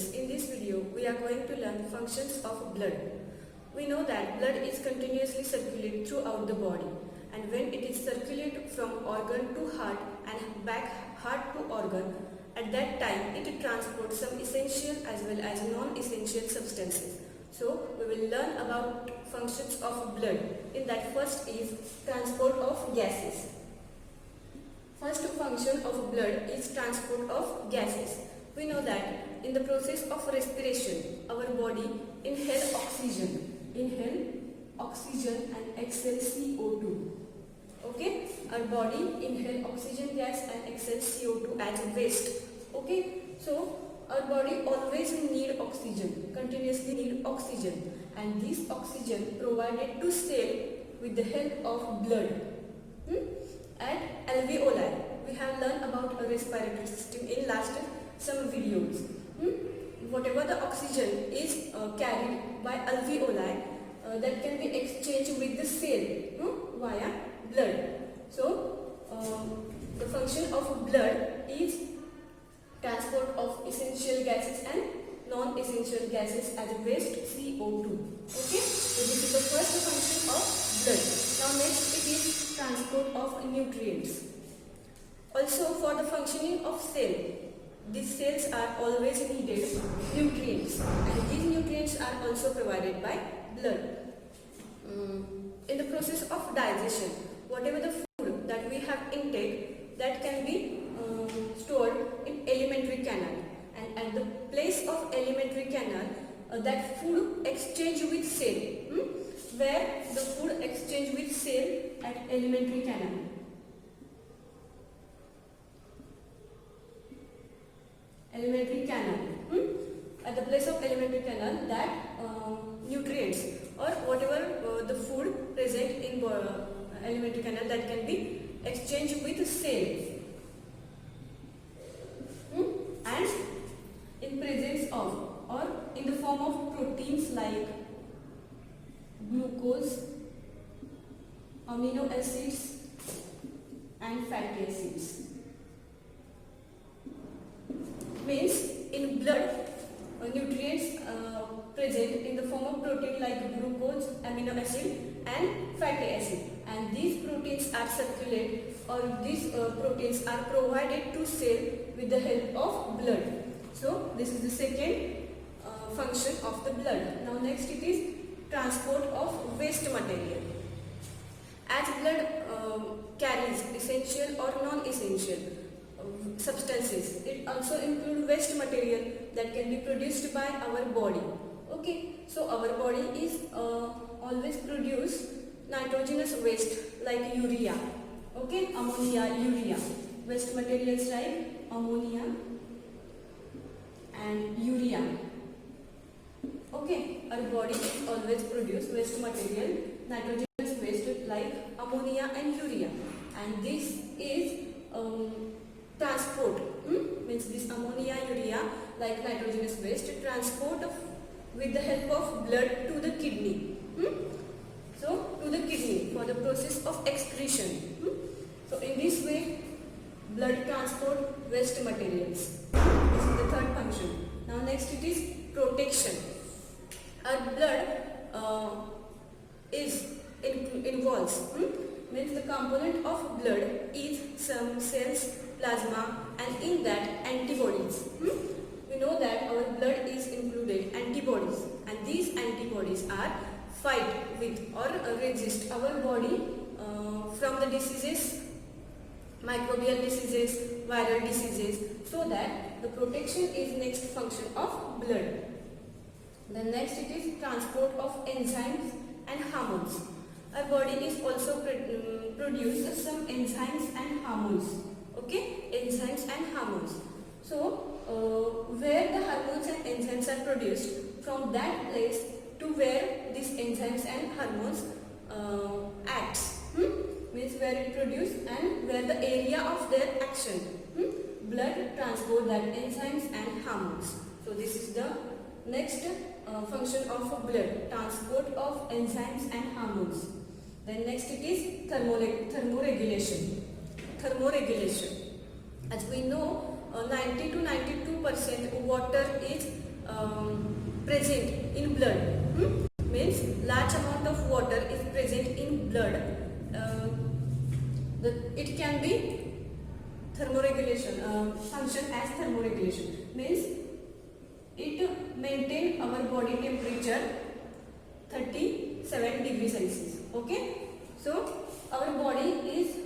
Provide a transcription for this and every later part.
students, in this video we are going to learn functions of blood. We know that blood is continuously circulated throughout the body, and when it is circulated from organ to heart and back heart to organ, at that time it transports some essential as well as non-essential substances. So we will learn about functions of blood. In that, first is transport of gases. First function of blood is transport of gases. We know that in the process of respiration, our body inhale oxygen and exhale CO2. Okay, our body inhale oxygen gas and exhale CO2 as waste. Okay, so our body always need oxygen, continuously need oxygen, and this oxygen provided to cell with the help of blood. At alveoli, we have learned about a respiratory system in last some videos. Whatever the oxygen is carried by alveoli, that can be exchanged with the cell via blood. So the function of blood is transport of essential gases and non-essential gases as waste CO2. Okay, so this is the first function of blood. Now next it is transport of nutrients. Also for the functioning of cell, these cells are always needed nutrients, and these nutrients are also provided by blood. In the process of digestion, whatever the food that we have intake, that can be stored in alimentary canal, and at the place of alimentary canal, that food exchange with cell. Where the food exchange with cell at alimentary canal. Alimentary canal. At the place of alimentary canal, that nutrients or whatever the food present in alimentary canal, that can be exchanged with cell. And in presence of or in the form of proteins like glucose, amino acids and fatty acids. Means in blood, nutrients present in the form of protein like glucose, amino acid and fatty acid, and these proteins are circulated or these proteins are provided to cell with the help of blood. So this is the second function of the blood. Now next it is transport of waste material. As blood carries essential or non-essential substances, it also includes waste material that can be produced by our body. Okay, so our body is always produce nitrogenous waste like urea. Okay, ammonia, urea. Waste materials like ammonia and urea. Okay, our body is always produce waste material, nitrogenous waste like ammonia and urea, and this is transport. Means this ammonia, urea like nitrogenous waste transport with the help of blood to the kidney. So to the kidney for the process of excretion. So in this way, blood transport waste materials. This is the third function. Now next it is protection. Our blood involves means the component of blood is some cells, plasma, and in that antibodies. We know that our blood is included antibodies, and these antibodies are fight with or resist our body from the diseases, microbial diseases, viral diseases, so that the protection is next function of blood. The next it is transport of enzymes and hormones. Our body is also produce some enzymes and hormones. Okay, enzymes and hormones. So where the hormones and enzymes are produced, from that place to where these enzymes and hormones acts. Means where it produce and where the area of their action. Blood transport that enzymes and hormones. So this is the next function of blood, transport of enzymes and hormones. Then next it is thermoregulation. Thermoregulation. As we know, 90 to 92% water is present in blood. Means large amount of water is present in blood. It can be thermoregulation, function as thermoregulation. Means it maintain our body temperature 37 degrees Celsius. Okay, so our body is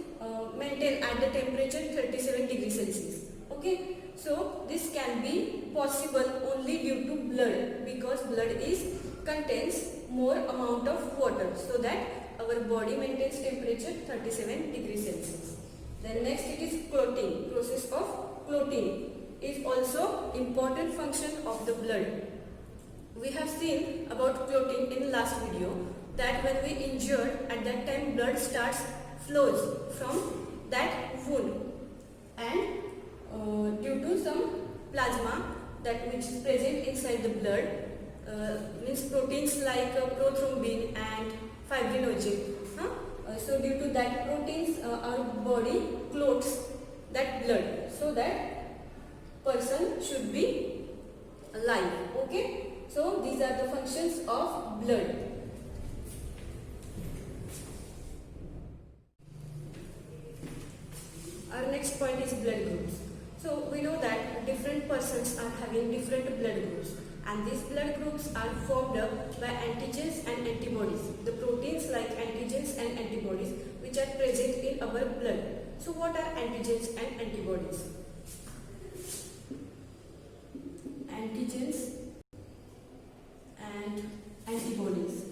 maintained at the temperature 37 degrees Celsius. Okay, so this can be possible only due to blood, because blood is contains more amount of water, so that our body maintains temperature 37 degrees Celsius. Then next it is clotting. Process of clotting is also important function of the blood. We have seen about clotting in last video, that when we injured, at that time blood starts flows from that wound, and due to some plasma that which is present inside the blood, means proteins like prothrombin and fibrinogen. So due to that proteins, our body clots that blood, so that person should be alive. Okay, so these are the functions of blood. Our next point is blood groups. So we know that different persons are having different blood groups, and these blood groups are formed by antigens and antibodies, the proteins like antigens and antibodies which are present in our blood. So what are antigens and antibodies? Antigens and antibodies.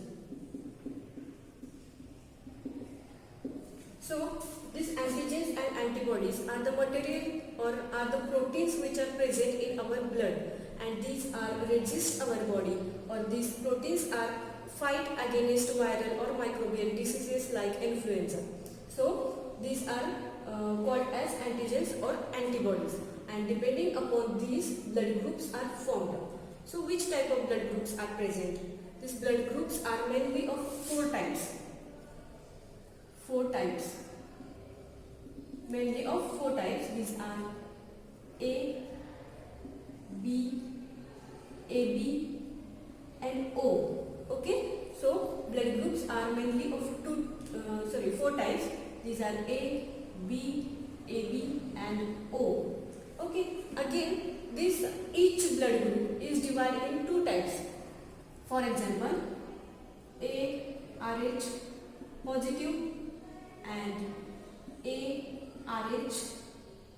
So these antigens and antibodies are the material or are the proteins which are present in our blood, and these are resist our body, or these proteins are fight against viral or microbial diseases like influenza. So these are called as antigens or antibodies, and depending upon these, blood groups are formed. So which type of blood groups are present? These blood groups are mainly of four types. Mainly of four types. These are A, B, AB and O. Okay, so blood groups are mainly of four types. These are A, B, AB and O. Okay, again each blood group is divided in two types. For example, A Rh positive and A Rh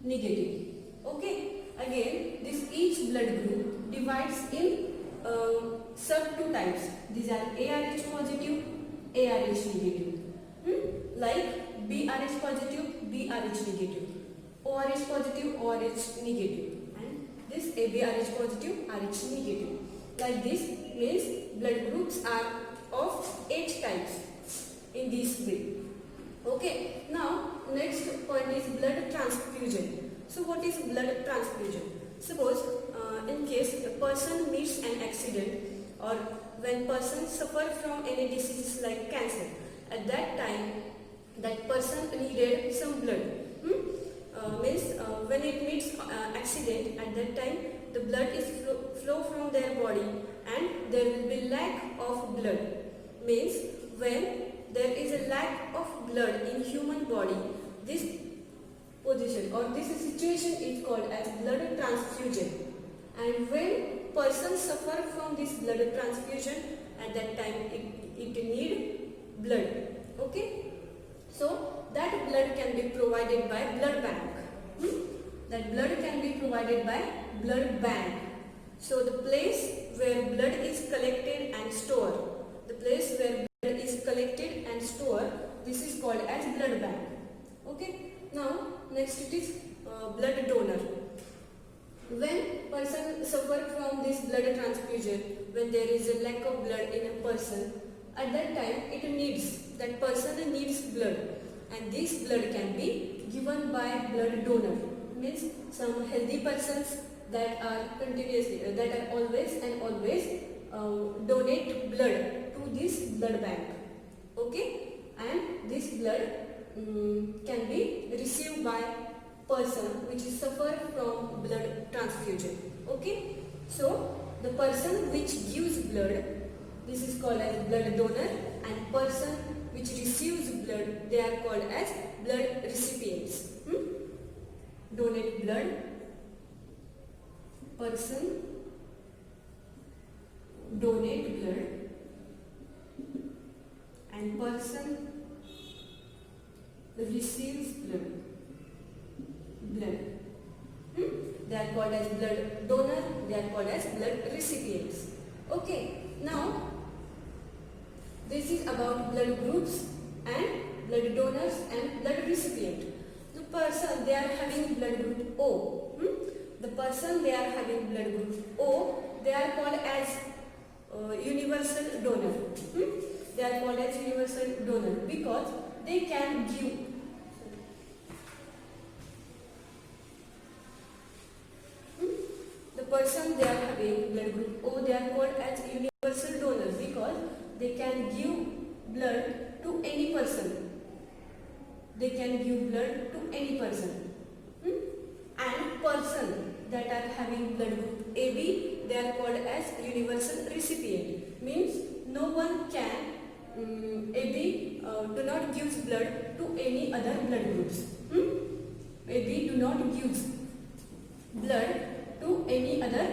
negative. Okay, again each blood group divides in sub two types. These are ARH positive, ARH negative. Like BRH positive, BRH negative, ORH positive, ORH negative, and this ABRH positive, RH negative. Like this means blood groups are of 8 types in this way. Okay, now next point is blood transfusion. So what is blood transfusion? Suppose in case a person meets an accident, or when person suffer from any disease like cancer, at that time that person needed some blood. When it meets accident, at that time the blood is flow from their body and there will be lack of blood. Means when there is a lack of blood in human body, this position or this situation is called as blood transfusion. And when person suffer from this blood transfusion, at that time it need blood. Okay, so that blood can be provided by blood bank. That blood can be provided by blood bank. So the place where blood is collected and stored, this is called as blood bank. Okay, now next it is blood donor. When person suffer from this blood transfusion, when there is a lack of blood in a person, at that time that person needs blood, and this blood can be given by blood donor. Means some healthy persons that are always donate blood to this blood bank. Okay, and this blood can be received by person which is suffer from blood transfusion. Okay, so the person which gives blood, this is called as blood donor, and person which receives blood, they are called as blood recipients. Donate blood, person donate blood, and person receives blood. They are called as blood donor, they are called as blood recipients. Okay, now this is about blood groups and blood donors and blood recipient. The person they are having blood group O. The person they are having blood group O, they are called as universal donor. They are called as universal donor because they can give the person they are having blood group O, they are called as universal donors because they can give blood to any person. They can give blood to any person. And person that are having blood group AB, they are called as universal recipient. Means no one can AB do not give blood to any other blood groups. AB do not give blood to any other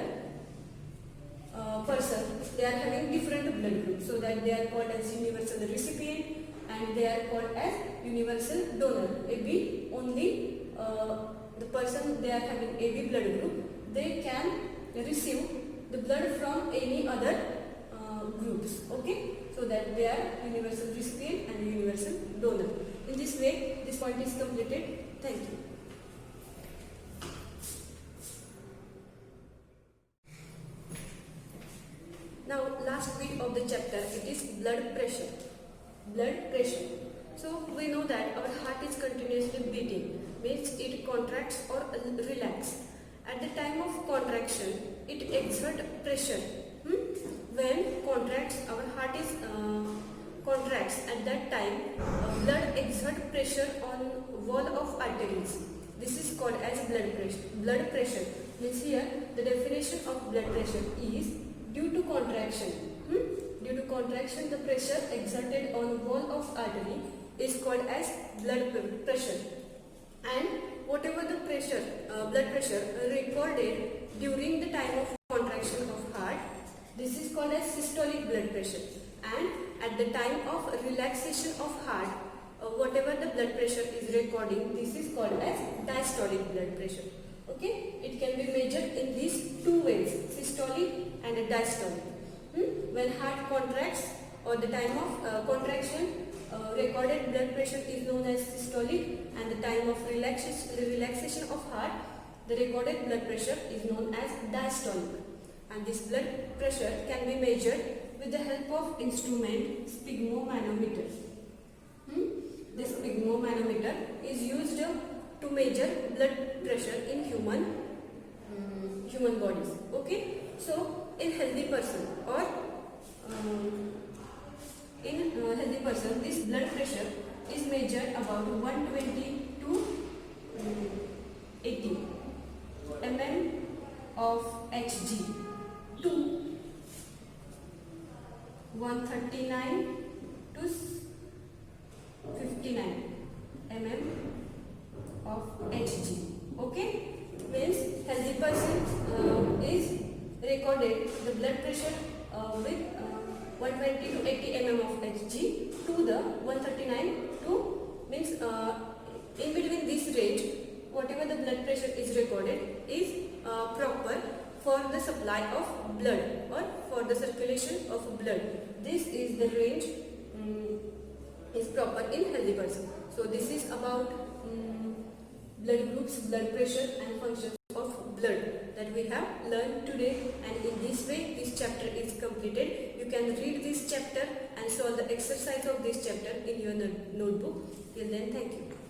person. They are having different blood groups, so that they are called as universal recipient and they are called as universal donor. AB only the person they are having AB blood group, they can receive the blood from any other groups. Okay, so that they are universal recipient and universal donor. In this way, this point is completed. Thank you. Now, last bit of the chapter, it is blood pressure. Blood pressure. So, we know that our heart is continuously beating, means it contracts or relaxes. At the time of contraction, it exerts pressure. When contracts, our heart is contracts. At that time, blood exerts pressure on wall of arteries. This is called as blood pressure. Blood pressure means here the definition of blood pressure is due to contraction. Due to contraction, the pressure exerted on wall of artery is called as blood pressure. And whatever the pressure, blood pressure recorded during the time of contraction of heart, this is called as systolic blood pressure. And at the time of relaxation of heart, whatever the blood pressure is recording, this is called as diastolic blood pressure. Okay, it can be measured in these two ways, systolic and diastolic. When heart contracts or the time of contraction, recorded blood pressure is known as systolic, and the time of relaxation of heart, the recorded blood pressure is known as diastolic. And this blood pressure can be measured with the help of instrument sphygmomanometer. This sphygmomanometer is used to measure blood pressure in human bodies. Okay, so in healthy person or in healthy person, this blood pressure is measured about 120 to 80 mm of Hg to 139 to 59 mm of Hg. Okay, means healthy person is recorded the blood pressure with 120 to 80 mm of Hg to the 139 to means in between this range, whatever the blood pressure is recorded is proper for the supply of blood or for the circulation of blood. This is the range is proper in healthy person. So this is about blood groups, blood pressure and functions of blood that we have learned today, and in this way this chapter is completed. You can read this chapter and solve the exercise of this chapter in your notebook. Till then, thank you.